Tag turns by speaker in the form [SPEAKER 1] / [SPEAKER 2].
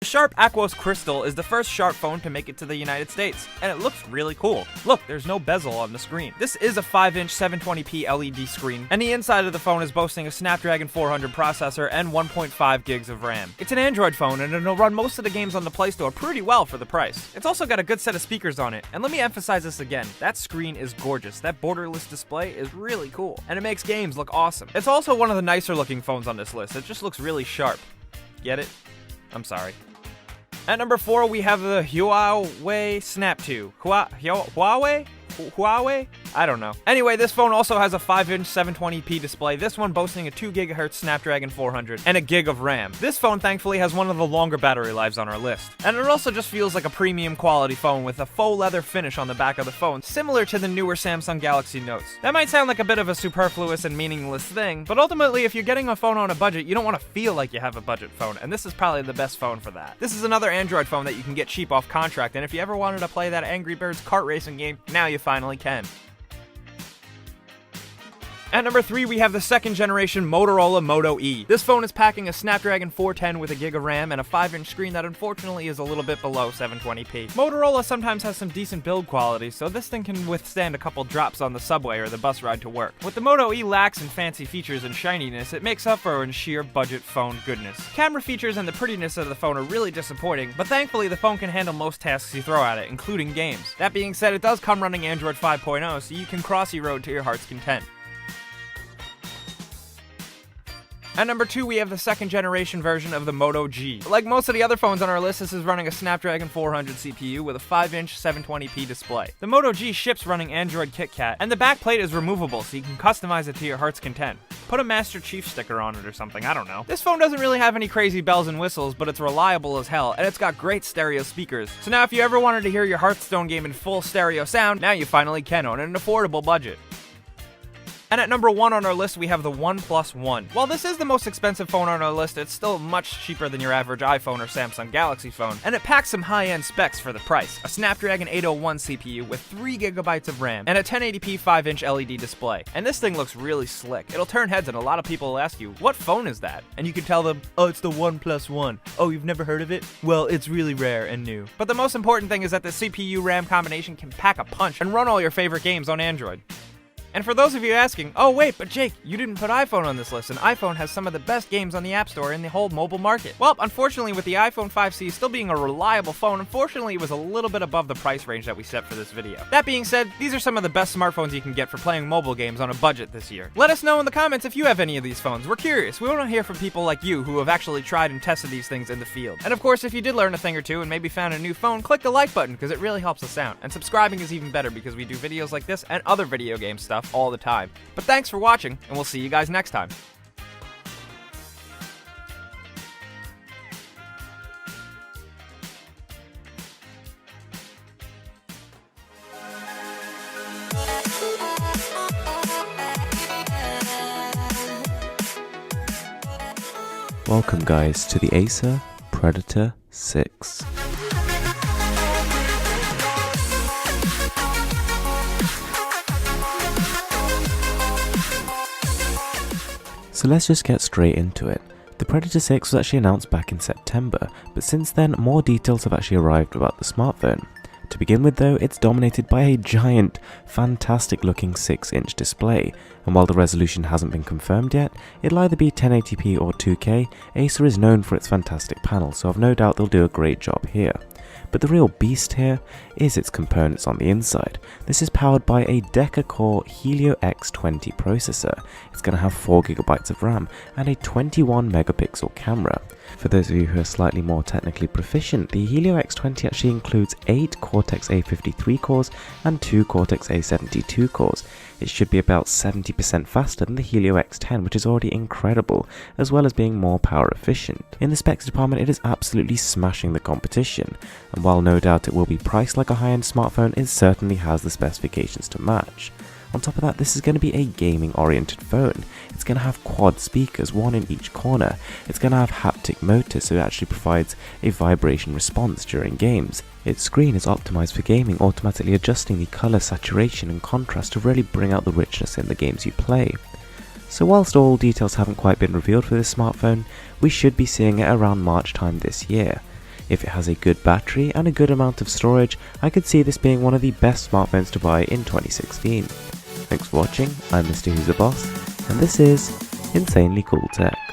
[SPEAKER 1] The Sharp Aquos Crystal is the first Sharp phone to make it to the United States, and it looks really cool. Look, there's no bezel on the screen. This is a 5-inch 720p LED screen, and the inside of the phone is boasting a Snapdragon 400 processor and 1.5 gigs of RAM. It's an Android phone, and it'll run most of the games on the Play Store pretty well for the price. It's also got a good set of speakers on it, and let me emphasize this again, that screen is gorgeous. That borderless display is really cool, and it makes games look awesome. It's also one of the nicer looking phones on this list. It just looks really sharp. Get it? I'm sorry. At number 4, we have the Huawei Snap 2. Huawei? I don't know. Anyway, this phone also has a 5-inch 720p display, this one boasting a 2GHz Snapdragon 400 and a gig of RAM. This phone thankfully has one of the longer battery lives on our list. And it also just feels like a premium quality phone with a faux leather finish on the back of the phone, similar to the newer Samsung Galaxy Notes. That might sound like a bit of a superfluous and meaningless thing, but ultimately if you're getting a phone on a budget, you don't want to feel like you have a budget phone, and this is probably the best phone for that. This is another Android phone that you can get cheap off contract, and if you ever wanted to play that Angry Birds kart racing game, now you finally can. At number 3, we have the second generation Motorola Moto E. This phone is packing a Snapdragon 410 with a gig of RAM and a 5-inch screen that unfortunately is a little bit below 720p. Motorola sometimes has some decent build quality, so this thing can withstand a couple drops on the subway or the bus ride to work. What the Moto E lacks in fancy features and shininess, it makes up for in sheer budget phone goodness. Camera features and the prettiness of the phone are really disappointing, but thankfully the phone can handle most tasks you throw at it, including games. That being said, it does come running Android 5.0, so you can crossy road to your heart's content. At number 2, we have the second generation version of the Moto G. Like most of the other phones on our list, this is running a Snapdragon 400 CPU with a 5-inch 720p display. The Moto G ships running Android KitKat, and the back plate is removable so you can customize it to your heart's content. Put a Master Chief sticker on it or something, I don't know. This phone doesn't really have any crazy bells and whistles, but it's reliable as hell, and it's got great stereo speakers. So now if you ever wanted to hear your Hearthstone game in full stereo sound, now you finally can on an affordable budget. And at number 1 on our list, we have the OnePlus One. While this is the most expensive phone on our list, it's still much cheaper than your average iPhone or Samsung Galaxy phone, and it packs some high-end specs for the price. A Snapdragon 801 CPU with 3GB of RAM and a 1080p 5-inch LED display. And this thing looks really slick. It'll turn heads and a lot of people will ask you, what phone is that? And you can tell them, oh, it's the OnePlus One. Oh, you've never heard of it? Well, it's really rare and new. But the most important thing is that the CPU-RAM combination can pack a punch and run all your favorite games on Android. And for those of you asking, oh wait, but Jake, you didn't put iPhone on this list, and iPhone has some of the best games on the App Store in the whole mobile market. Well, unfortunately, with the iPhone 5C still being a reliable phone, unfortunately it was a little bit above the price range that we set for this video. That being said, these are some of the best smartphones you can get for playing mobile games on a budget this year. Let us know in the comments if you have any of these phones. We're curious. We want to hear from people like you who have actually tried and tested these things in the field. And of course, if you did learn a thing or two and maybe found a new phone, click the like button because it really helps us out. And subscribing is even better because we do videos like this and other video game stuff all the time. But thanks for watching, and we'll see you guys next time.
[SPEAKER 2] Welcome guys to the Acer Predator 6. So let's just get straight into it. The Predator 6 was actually announced back in September, but since then more details have actually arrived about the smartphone. To begin with though, it's dominated by a giant, fantastic looking 6-inch display, and while the resolution hasn't been confirmed yet, it'll either be 1080p or 2K, Acer is known for its fantastic panel, so I've no doubt they'll do a great job here. But the real beast here is its components on the inside. This is powered by a Deca-core Helio X20 processor. It's going to have 4GB of RAM and a 21 megapixel camera. For those of you who are slightly more technically proficient, the Helio X20 actually includes 8 Cortex-A53 cores and 2 Cortex-A72 cores. It should be about 70% faster than the Helio X10, which is already incredible, as well as being more power efficient. In the specs department, it is absolutely smashing the competition, and while no doubt it will be priced like a high-end smartphone, it certainly has the specifications to match. On top of that, this is going to be a gaming oriented phone. It's going to have quad speakers, one in each corner. It's going to have haptic motor, so it actually provides a vibration response during games. Its screen is optimized for gaming, automatically adjusting the color, saturation and contrast to really bring out the richness in the games you play. So whilst all details haven't quite been revealed for this smartphone, we should be seeing it around March time this year. If it has a good battery and a good amount of storage, I could see this being one of the best smartphones to buy in 2016. Thanks for watching, I'm Mr. Who's a Boss, and this is Insanely Cool Tech.